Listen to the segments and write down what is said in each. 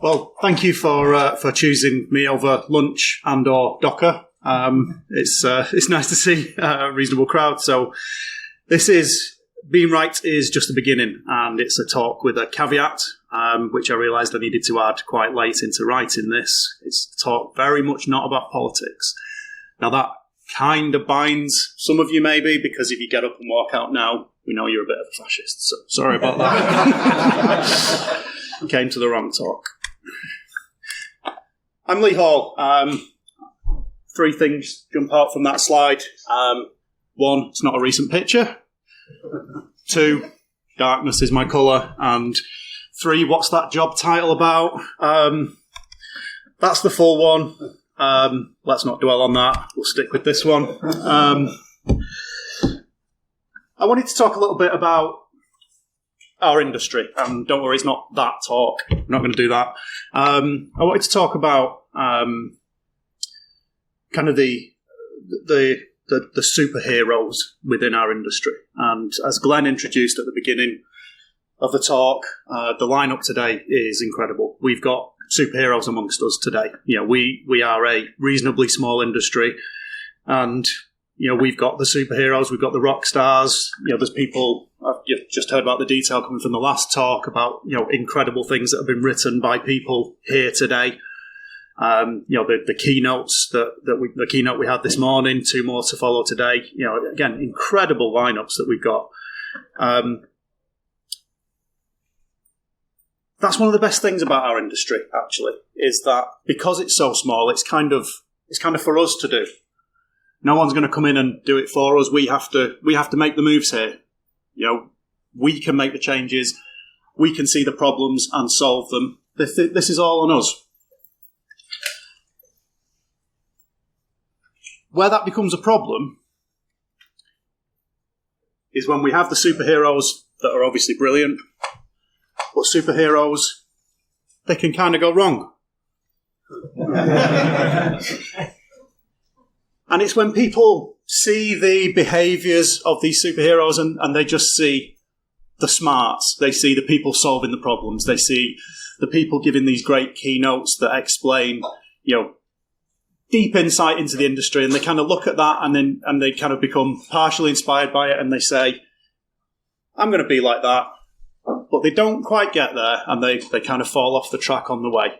Well, thank you for choosing me over lunch and/or Docker. It's nice to see a reasonable crowd. So this is being right is just the beginning, and it's a talk with a caveat, which I realised I needed to add quite late into writing this. It's a talk very much not about politics. Now that kind of binds some of you maybe, because if you get up and walk out now, we know you're a bit of a fascist. So sorry about that. Came to the wrong talk. I'm Leigh Hall. Three things jump out from that slide. One, it's not a recent picture. Two, darkness is my colour. And three, what's that job title about? That's the full one. Let's not dwell on that. We'll stick with this one. I wanted to talk a little bit about our industry. Don't worry, it's not that talk. I'm not going to do that. I wanted to talk about kind of the superheroes within our industry. And as Glenn introduced at the beginning of the talk, the lineup today is incredible. We've got superheroes amongst us today. You know, we are a reasonably small industry, and you know, we've got the superheroes, we've got the rock stars. You know, there's people, you've just heard about the detail coming from the last talk about, you know, incredible things that have been written by people here today. You know, the keynotes the keynote we had this morning, two more to follow today. You know, again, incredible lineups that we've got. That's one of the best things about our industry, actually, is that because it's so small, it's kind of for us to do. No one's going to come in and do it for us. We have to make the moves here. You know, we can make the changes. We can see the problems and solve them. This is all on us. Where that becomes a problem is when we have the superheroes that are obviously brilliant, but superheroes, they can kind of go wrong. And it's when people see the behaviours of these superheroes and they just see the smarts. They see the people solving the problems. They see the people giving these great keynotes that explain, you know, deep insight into the industry, and they kind of look at that and they kind of become partially inspired by it, and they say, I'm going to be like that. But they don't quite get there, and they kind of fall off the track on the way.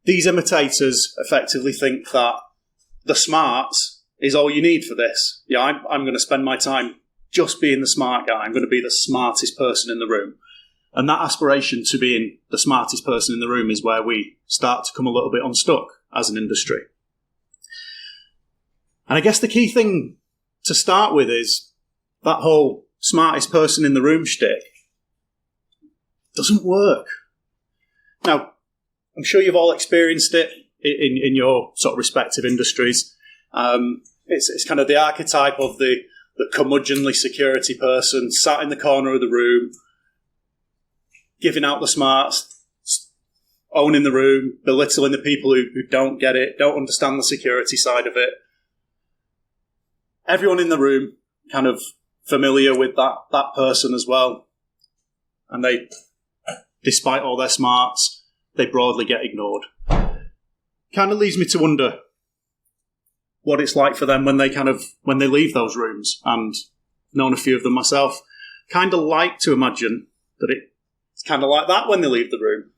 These imitators effectively think that the smarts is all you need for this. Yeah, I'm going to spend my time just being the smart guy. I'm going to be the smartest person in the room. And that aspiration to being the smartest person in the room is where we start to come a little bit unstuck as an industry. And I guess the key thing to start with is that whole smartest person in the room shtick doesn't work. Now, I'm sure you've all experienced it in your sort of respective industries. It's kind of the archetype of the curmudgeonly security person sat in the corner of the room, giving out the smarts, owning the room, belittling the people who don't get it, don't understand the security side of it. Everyone in the room kind of familiar with that person as well. And they, despite all their smarts, they broadly get ignored. Kind of leads me to wonder what it's like for them when they leave those rooms. And I've known a few of them myself. Kind of like to imagine that it's kind of like that when they leave the room.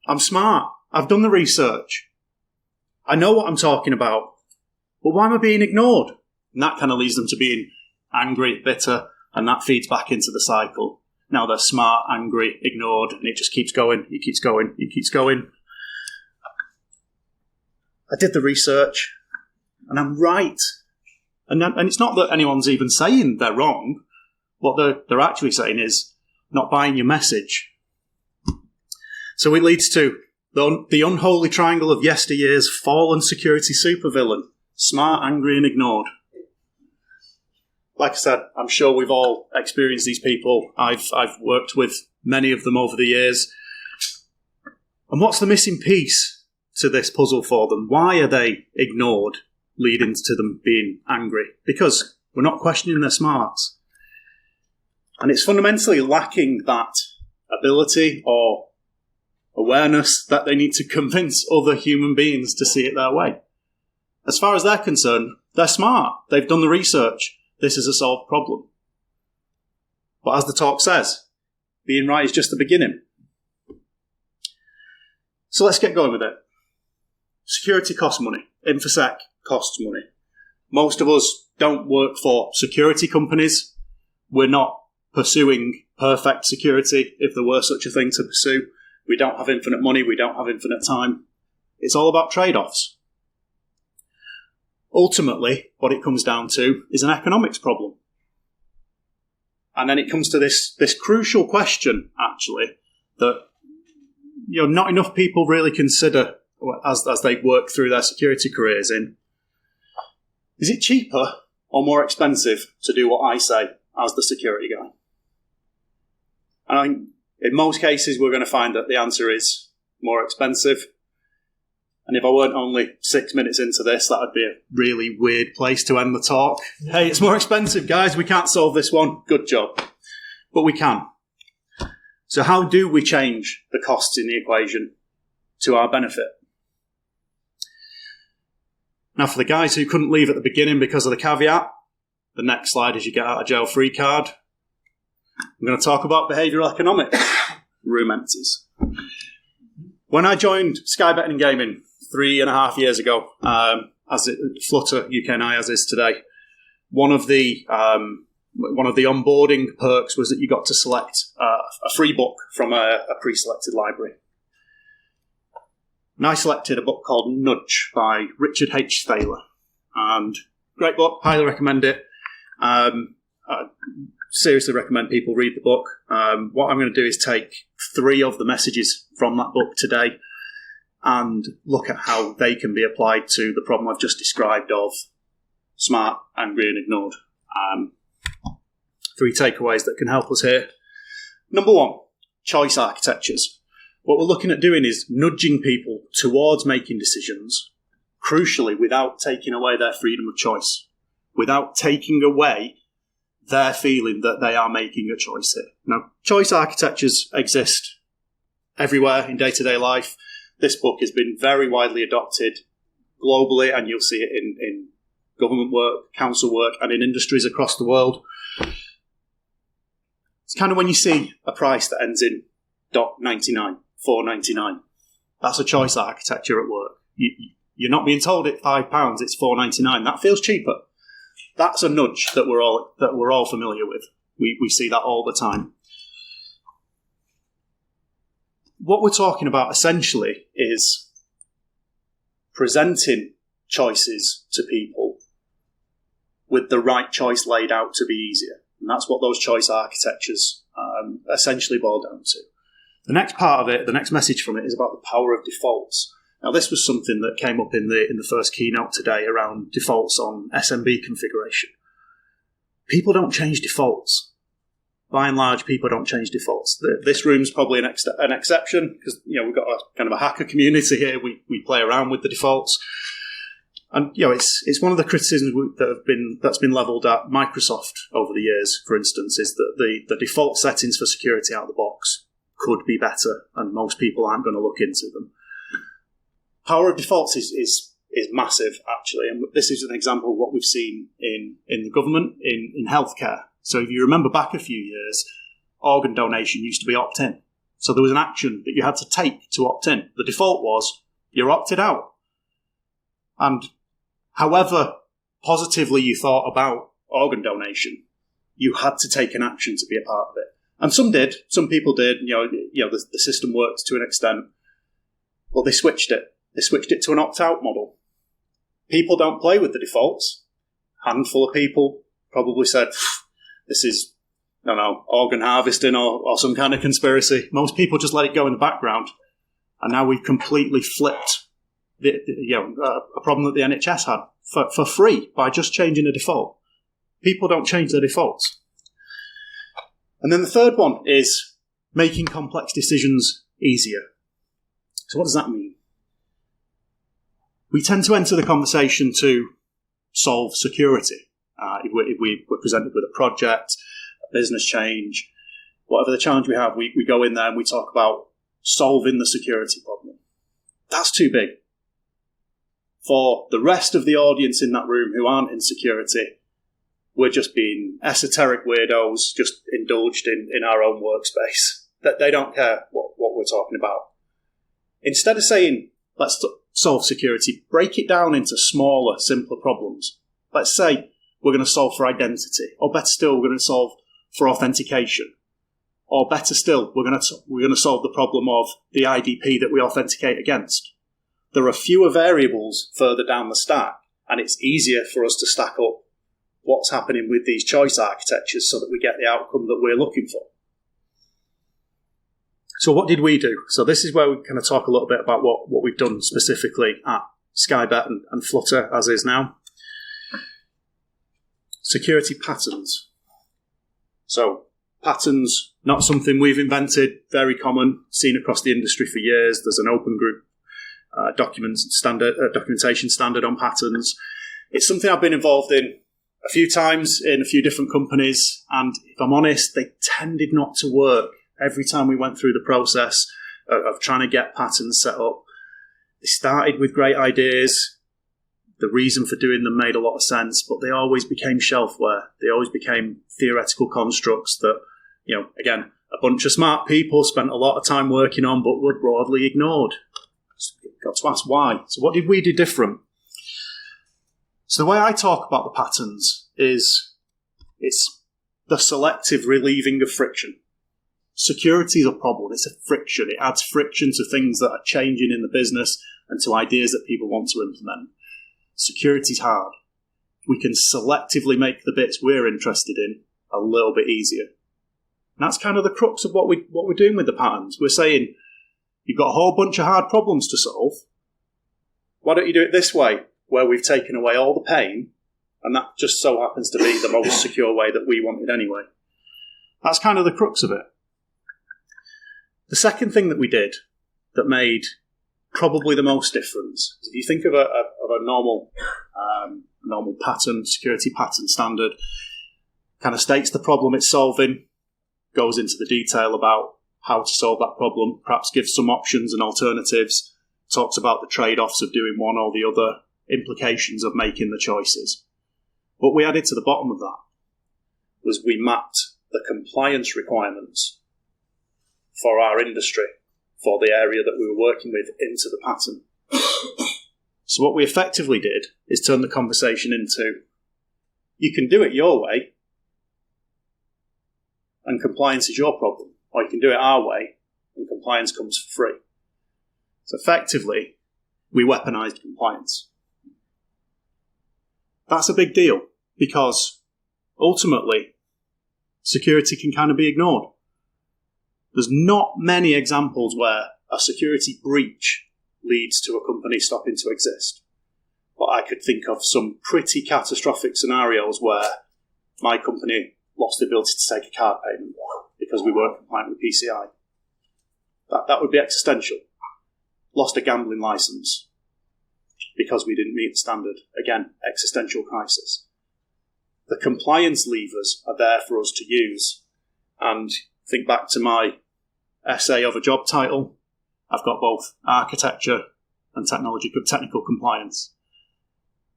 I'm smart. I've done the research. I know what I'm talking about. But why am I being ignored? And that kind of leads them to being angry, bitter, and that feeds back into the cycle. Now they're smart, angry, ignored, and it just keeps going. It keeps going. It keeps going. I did the research, and I'm right. And it's not that anyone's even saying they're wrong. What they're actually saying is not buying your message. So it leads to the unholy triangle of yesteryear's fallen security supervillain: smart, angry, and ignored. Like I said, I'm sure we've all experienced these people. I've worked with many of them over the years. And what's the missing piece to this puzzle for them? Why are they ignored, leading to them being angry? Because we're not questioning their smarts. And it's fundamentally lacking that ability or awareness that they need to convince other human beings to see it their way. As far as they're concerned, they're smart. They've done the research. This is a solved problem. But as the talk says, being right is just the beginning. So let's get going with it. Security costs money. InfoSec costs money. Most of us don't work for security companies. We're not pursuing perfect security, if there were such a thing to pursue. We don't have infinite money. We don't have infinite time. It's all about trade-offs. Ultimately, what it comes down to is an economics problem. And then it comes to this crucial question, actually, that not enough people really consider as they work through their security careers in. Is it cheaper or more expensive to do what I say as the security guy? And I think in most cases we're going to find that the answer is more expensive. And if I weren't only 6 minutes into this, that would be a really weird place to end the talk. Hey, it's more expensive, guys. We can't solve this one. Good job. But we can. So how do we change the costs in the equation to our benefit? Now, for the guys who couldn't leave at the beginning because of the caveat, the next slide is your get out of jail free card. I'm going to talk about behavioural economics. Room empties. When I joined Sky Betting and Gaming 3.5 years ago, as it Flutter UK and I as is today, one of the onboarding perks was that you got to select a free book from a pre-selected library. And I selected a book called Nudge by Richard H. Thaler. And great book, highly recommend it. I seriously recommend people read the book. What I'm going to do is take 3 of the messages from that book today and look at how they can be applied to the problem I've just described of smart, angry and ignored. 3 takeaways that can help us here. Number 1, choice architectures. What we're looking at doing is nudging people towards making decisions, crucially without taking away their freedom of choice, without taking away their feeling that they are making a choice here. Now, choice architectures exist everywhere in day-to-day life. This book has been very widely adopted globally, and you'll see it in government work, council work, and in industries across the world. It's kind of when you see a price that ends in .99, $4.99. That's a choice architecture at work. You're not being told it's £5, it's $4.99. That feels cheaper. That's a nudge that we're all familiar with. We see that all the time. What we're talking about essentially is presenting choices to people with the right choice laid out to be easier. And that's what those choice architectures essentially boil down to. The next part of it, the next message from it, is about the power of defaults. Now, this was something that came up in the first keynote today around defaults on SMB configuration. People don't change defaults. By and large, people don't change defaults. This room's probably an exception because we've got a kind of a hacker community here. We play around with the defaults, and it's one of the criticisms that's been levelled at Microsoft over the years. For instance, is that the default settings for security out of the box could be better, and most people aren't going to look into them. Power of defaults is massive, actually, and this is an example of what we've seen in the government, in healthcare. So if you remember back a few years, organ donation used to be opt-in. So there was an action that you had to take to opt in. The default was you're opted out. And however positively you thought about organ donation, you had to take an action to be a part of it. And some did. Some people did. The system worked to an extent. But they switched it. They switched it to an opt-out model. People don't play with the defaults. A handful of people probably said, this is, organ harvesting or some kind of conspiracy. Most people just let it go in the background. And now we've completely flipped a problem that the NHS had for free by just changing a default. People don't change their defaults. And then the third one is making complex decisions easier. So what does that mean? We tend to enter the conversation to solve security. If we're presented with a project, a business change, whatever the challenge we have, we go in there and we talk about solving the security problem. That's too big. For the rest of the audience in that room who aren't in security, we're just being esoteric weirdos, just indulged in our own workspace. That they don't care what we're talking about. Instead of saying, let's solve security, break it down into smaller, simpler problems. Let's say we're going to solve for identity, or better still, we're going to solve for authentication. Or better still, we're going to solve the problem of the IDP that we authenticate against. There are fewer variables further down the stack, and it's easier for us to stack up what's happening with these choice architectures so that we get the outcome that we're looking for. So what did we do? So this is where we kind of talk a little bit about what we've done specifically at Skybet and Flutter as is now. Security patterns. So patterns, not something we've invented, very common, seen across the industry for years. There's an open group documentation standard on patterns. It's something I've been involved in a few times in a few different companies, and if I'm honest, they tended not to work. Every time we went through the process of trying to get patterns set up, they started with great ideas. The reason for doing them made a lot of sense, but they always became shelfware. They always became theoretical constructs that, again, a bunch of smart people spent a lot of time working on, but were broadly ignored. So you've got to ask why. So what did we do different? So the way I talk about the patterns is it's the selective relieving of friction. Security is a problem. It's a friction. It adds friction to things that are changing in the business and to ideas that people want to implement. Security is hard. We can selectively make the bits we're interested in a little bit easier. And that's kind of the crux of what we're doing with the patterns. We're saying, you've got a whole bunch of hard problems to solve. Why don't you do it this way, where we've taken away all the pain, and that just so happens to be the most secure way that we wanted anyway. That's kind of the crux of it. The second thing that we did that made probably the most difference, if you think of a normal pattern, security pattern standard, kind of states the problem it's solving, goes into the detail about how to solve that problem, perhaps gives some options and alternatives, talks about the trade-offs of doing one or the other, implications of making the choices. What we added to the bottom of that was we mapped the compliance requirements for our industry, for the area that we were working with, into the pattern. So what we effectively did is turn the conversation into, you can do it your way, and compliance is your problem. Or you can do it our way, and compliance comes for free. So effectively, we weaponized compliance. That's a big deal, because ultimately, security can kind of be ignored. There's not many examples where a security breach leads to a company stopping to exist. But I could think of some pretty catastrophic scenarios where my company lost the ability to take a card payment because we weren't compliant with PCI. That would be existential. Lost a gambling license because we didn't meet the standard. Again, existential crisis. The compliance levers are there for us to use. And think back to my essay of a job title. I've got both architecture and technical compliance.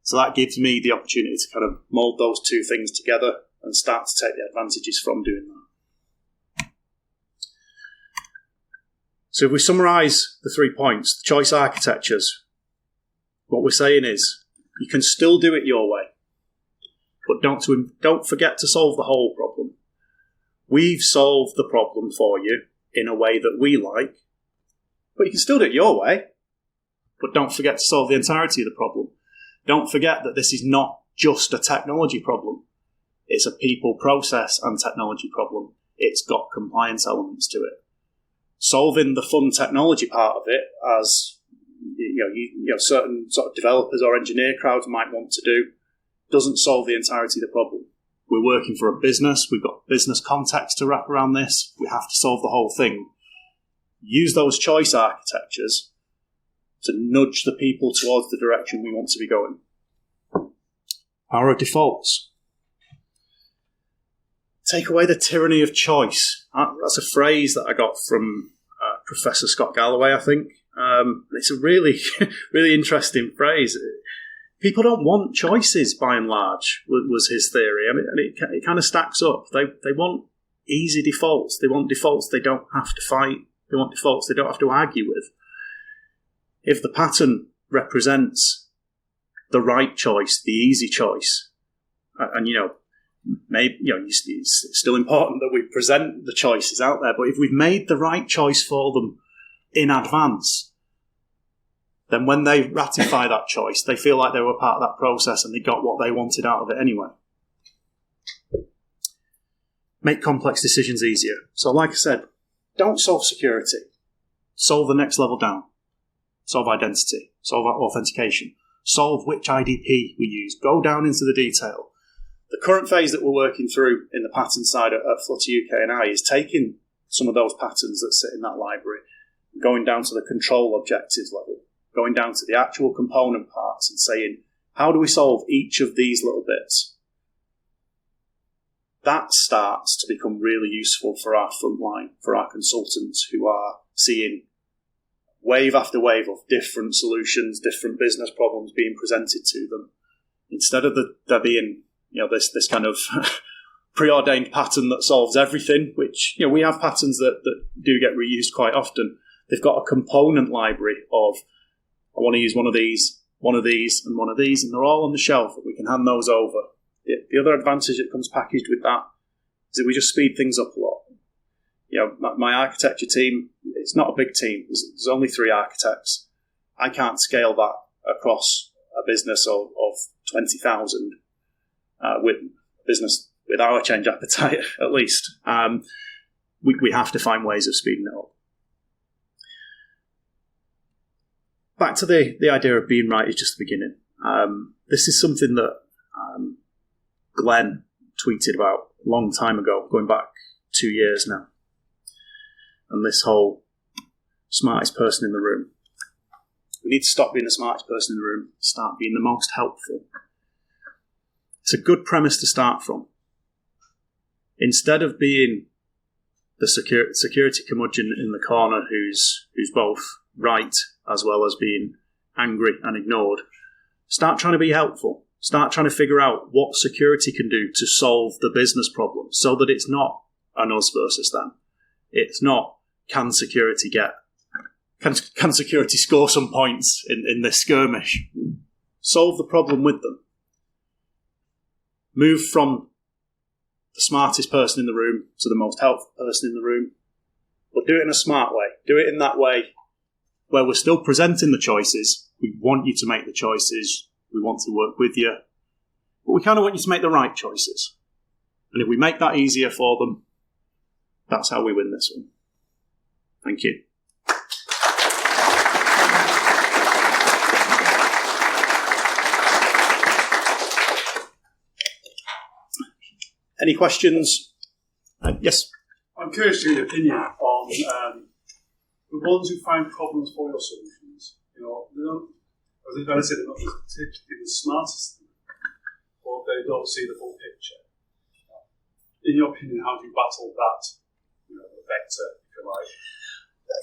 So that gives me the opportunity to kind of mould those two things together and start to take the advantages from doing that. So if we summarise the 3 points, the choice architectures, what we're saying is you can still do it your way, but don't forget to solve the whole problem. We've solved the problem for you in a way that we like, but you can still do it your way, but don't forget to solve the entirety of the problem. Don't forget that this is not just a technology problem. It's a people, process, and technology problem. It's got compliance elements to it. Solving the fun technology part of it, as certain sort of developers or engineer crowds might want to do, doesn't solve the entirety of the problem. We're working for a business. We've got business context to wrap around this. We have to solve the whole thing. Use those choice architectures to nudge the people towards the direction we want to be going. Power of defaults. Take away the tyranny of choice. That's a phrase that I got from Professor Scott Galloway, I think. It's a really, really interesting phrase. People don't want choices, by and large, was his theory. And it kind of stacks up. They want easy defaults. They want defaults they don't have to fight. They want defaults they don't have to argue with. If the pattern represents the right choice, the easy choice, and maybe it's still important that we present the choices out there, but if we've made the right choice for them in advance, then when they ratify that choice, they feel like they were part of that process and they got what they wanted out of it anyway. Make complex decisions easier. So like I said, don't solve security. Solve the next level down. Solve identity. Solve authentication. Solve which IDP we use. Go down into the detail. The current phase that we're working through in the pattern side at Flutter UK and I is taking some of those patterns that sit in that library, going down to the control objectives level, going down to the actual component parts and saying, how do we solve each of these little bits? That starts to become really useful for our frontline, for our consultants who are seeing wave after wave of different solutions, different business problems being presented to them. Instead of there being this kind of preordained pattern that solves everything, which we have patterns that do get reused quite often. They've got a component library of, I want to use one of these, and one of these, and they're all on the shelf, and we can hand those over. The other advantage that comes packaged with that is that we just speed things up a lot. My architecture team, it's not a big team. There's only 3 architects. I can't scale that across a business of 20,000 with business with our change appetite, at least. We have to find ways of speeding it up. Back to the idea of being right is just the beginning. This is something that Glenn tweeted about a long time ago, going back 2 years now. And this whole smartest person in the room. We need to stop being the smartest person in the room, start being the most helpful. It's a good premise to start from. Instead of being the security curmudgeon in the corner who's both right as well as being angry and ignored, start trying to be helpful. Start trying to figure out what security can do to solve the business problem so that it's not an us versus them. It's not, can security score some points in this skirmish? Solve the problem with them. Move from the smartest person in the room to the most helpful person in the room. But do it in a smart way. Do it in that way where we're still presenting the choices. We want you to make the choices. We want to work with you. But we kind of want you to make the right choices. And if we make that easier for them, that's how we win this one. Thank you. Any questions? Yes? I'm curious to your opinion on the ones who find problems for your solutions. They don't, as I say, they're not typically the smartest, or they don't see the full picture. In your opinion, how do you battle that, vector, if you like?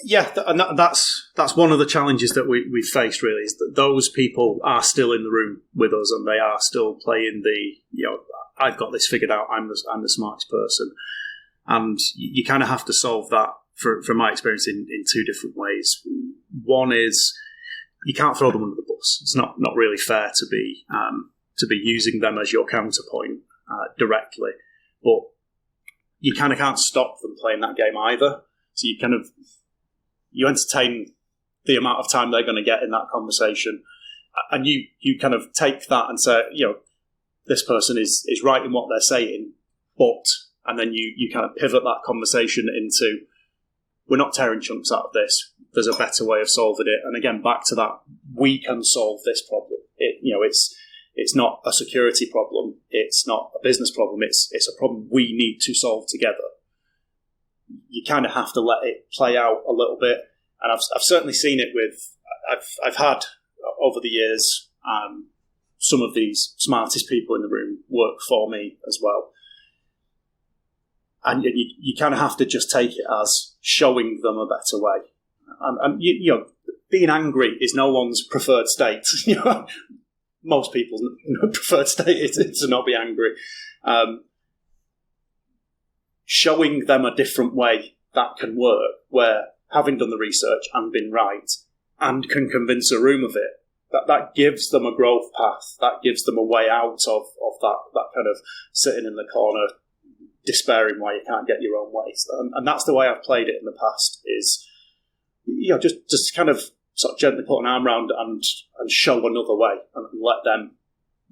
Yeah, and that's one of the challenges that we've faced, really, is that those people are still in the room with us and they are still playing I've got this figured out, I'm the smartest person. And you kind of have to solve that, from my experience, in 2 different ways. One is you can't throw them under the bus. It's not really fair to be using them as your counterpoint directly. But you kind of can't stop them playing that game either. So you entertain the amount of time they're going to get in that conversation, and you kind of take that and say, this person is right in what they're saying, and then you kind of pivot that conversation into, we're not tearing chunks out of this. There's a better way of solving it. And again, back to that, we can solve this problem. It's not a security problem. It's not a business problem. It's a problem we need to solve together. You kind of have to let it play out a little bit. And I've certainly seen it I've had over the years, some of these smartest people in the room work for me as well. and you kind of have to just take it as showing them a better way. And being angry is no one's preferred state. Most people's preferred state is to not be angry. Showing them a different way that can work, where having done the research and been right, and can convince a room of it, that gives them a growth path. That gives them a way out of that kind of sitting in the corner, despairing why you can't get your own way. And that's the way I've played it in the past. Is just kind of sort of gently put an arm around and show another way and let them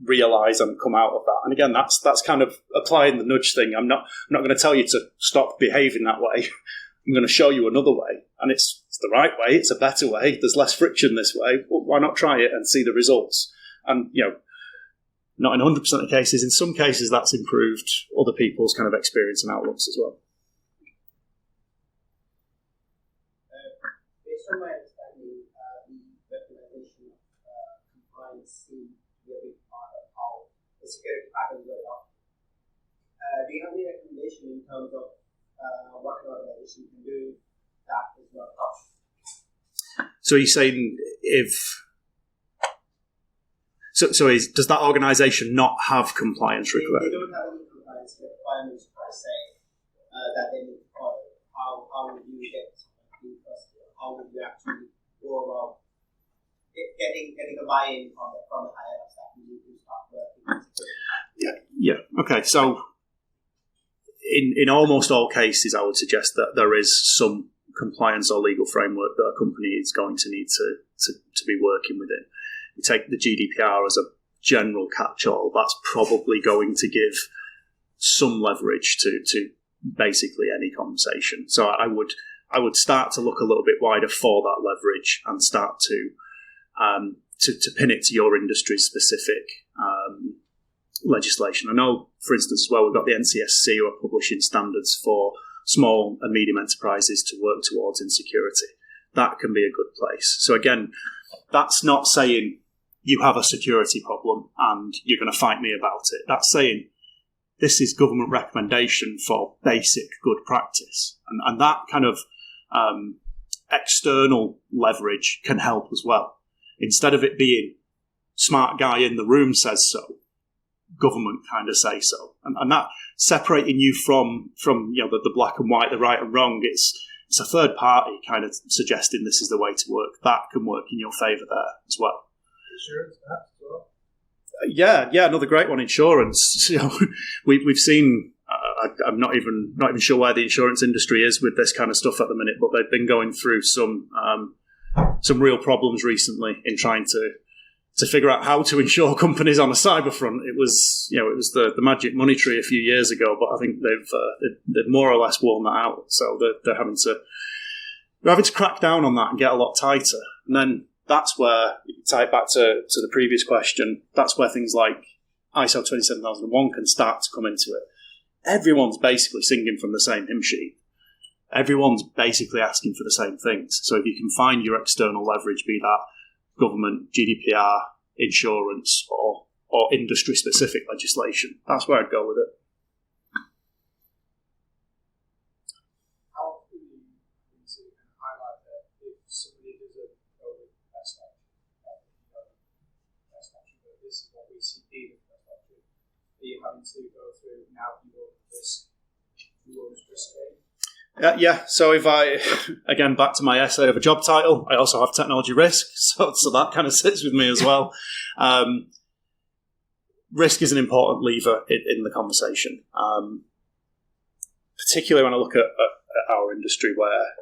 realise and come out of that. And again, that's kind of applying the nudge thing. I'm not going to tell you to stop behaving that way. I'm going to show you another way, and it's the right way. It's a better way. There's less friction this way. Well, why not try it and see the results? And not in 100% of cases. In some cases, that's improved other people's kind of experience and outlooks as well. Based on my understanding, the recognition of compliance seems to be a big part of how the security patterns are adopted. Do you have any recommendation in terms of what an organization can do that is not tough? So you're saying does that organisation not have compliance requirements? They don't have any compliance requirements per se that they need to follow. How would you get something trusted? How would you actually go about getting a buy-in from the higher ups that you need to start working? Yeah. Okay. So in almost all cases, I would suggest that there is some compliance or legal framework that a company is going to need to be working within. You take the GDPR as a general catch-all, that's probably going to give some leverage to basically any conversation. So I would start to look a little bit wider for that leverage and start to pin it to your industry specific legislation. I know, for instance, as well, we've got the NCSC who are publishing standards for small and medium enterprises to work towards in security. That can be a good place. So again, that's not saying you have a security problem and you're going to fight me about it. That's saying this is government recommendation for basic good practice. And that kind of external leverage can help as well. Instead of it being smart guy in the room says so, government kind of say so. And that separating you from the black and white, the right and wrong, it's a third party kind of suggesting this is the way to work. That can work in your favour there as well. Insurance, perhaps, as well? Yeah, another great one, insurance. We've seen, I'm not even sure where the insurance industry is with this kind of stuff at the minute, but they've been going through some real problems recently in trying to figure out how to insure companies on a cyber front. It was the magic money tree a few years ago, but I think they've more or less worn that out. So they're having to crack down on that and get a lot tighter. And then that's where, tie it back to the previous question, that's where things like ISO 27001 can start to come into it. Everyone's basically singing from the same hymn sheet. Everyone's basically asking for the same things. So if you can find your external leverage, be that government, GDPR, insurance, or industry-specific legislation, that's where I'd go with it. How can you highlight that if somebody does a best action, but this is what we see being the best action, are you having to go through now your risk rating? Yeah, so if again, back to my essay of a job title, I also have technology risk, so that kind of sits with me as well. Risk is an important lever in the conversation, particularly when I look at our industry where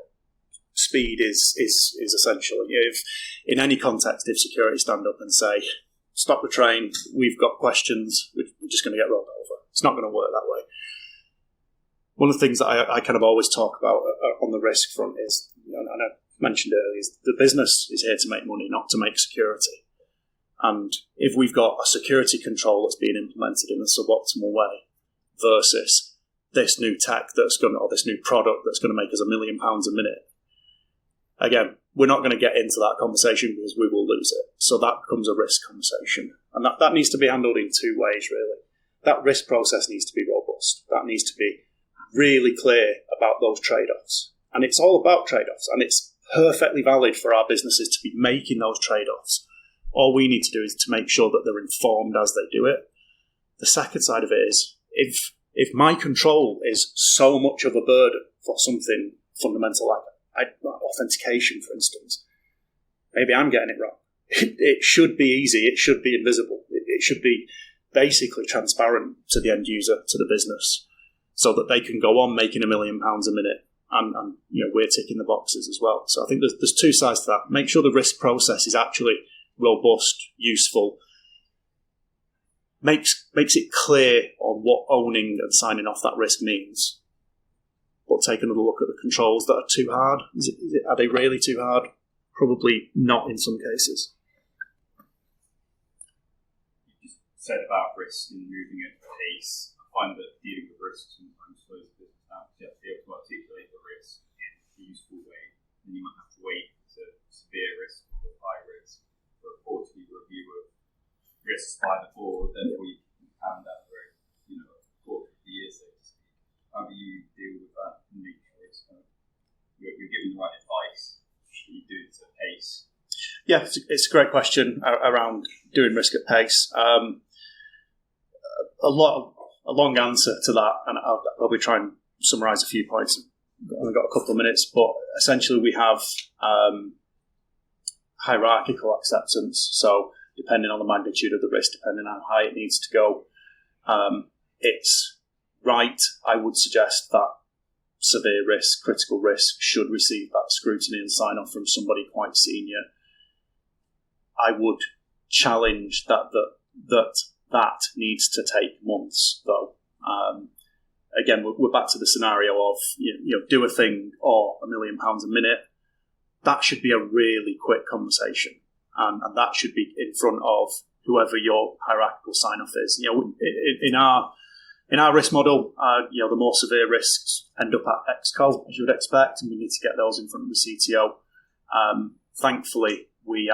speed is essential. If in any context, if security stand up and say, stop the train, we've got questions, we're just going to get rolled over. It's not going to work that way. One of the things that I kind of always talk about on the risk front is, and I mentioned earlier, is the business is here to make money, not to make security. And if we've got a security control that's being implemented in a suboptimal way versus this new tech or this new product that's going to make us £1 million a minute, again, we're not going to get into that conversation because we will lose it. So that becomes a risk conversation. And that needs to be handled in two ways, really. That risk process needs to be robust. That needs to be really clear about those trade-offs. And it's all about trade-offs, and it's perfectly valid for our businesses to be making those trade-offs. All we need to do is to make sure that they're informed as they do it. The second side of it is, if my control is so much of a burden for something fundamental like authentication, for instance, maybe I'm getting it wrong. It should be easy. It should be invisible. It should be basically transparent to the end user, to the business, so that they can go on making £1 million a minute, and we're ticking the boxes as well. So I think there's two sides to that. Make sure the risk process is actually robust, useful, makes it clear on what owning and signing off that risk means. But take another look at the controls that are too hard. Are they really too hard? Probably not in some cases. You just said about risk and moving at pace. I find that dealing with risk sometimes slows the business down. You have to be able to articulate the risk in a useful way, and you might have to wait to severe risk or high risk for a quarterly review of risks by the board, therefore you can hand down the road, a quarter of the year, so to speak. How do you deal with that and make sure it's you're giving the right advice? You do it at pace. Yeah, it's a great question around doing risk at pace. A long answer to that, and I'll probably try and summarise a few points. I've only got a couple of minutes, but essentially we have hierarchical acceptance. So depending on the magnitude of the risk, depending on how high it needs to go, it's right, I would suggest, that severe risk, critical risk should receive that scrutiny and sign-off from somebody quite senior. I would challenge that needs to take months, though. Again, we're back to the scenario of do a thing or £1 million a minute. That should be a really quick conversation, and that should be in front of whoever your hierarchical sign-off is. In our risk model, the more severe risks end up at Exco, as you would expect, and we need to get those in front of the CTO. Thankfully, we're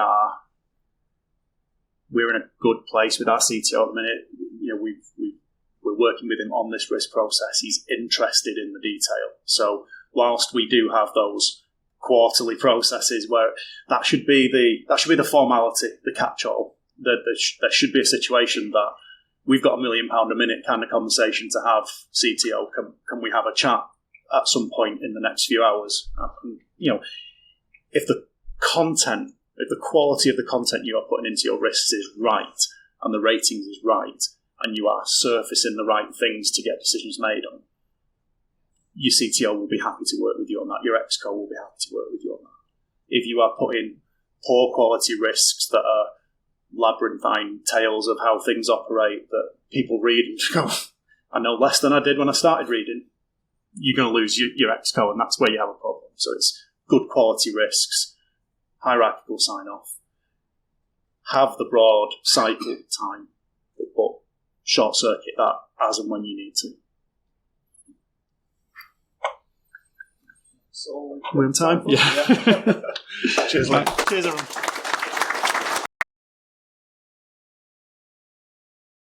in a good place with our CTO at the minute. We're working with him on this risk process. He's interested in the detail. So whilst we do have those quarterly processes where that should be the formality, the catch-all, there should be a situation that we've got £1 million a minute kind of conversation to have. CTO, can we have a chat at some point in the next few hours? If the content, if the quality of the content you are putting into your risks is right, and the ratings is right, and you are surfacing the right things to get decisions made on, your CTO will be happy to work with you on that. Your Exco will be happy to work with you on that. If you are putting poor quality risks that are labyrinthine tales of how things operate that people read and go, I know less than I did when I started reading, you're going to lose your Exco, and that's where you have a problem. So it's good quality risks, hierarchical sign-off, have the broad cycle time, but short-circuit that as and when you need to. So we're in time? Yeah. Yeah. Cheers, Leigh. Cheers, everyone.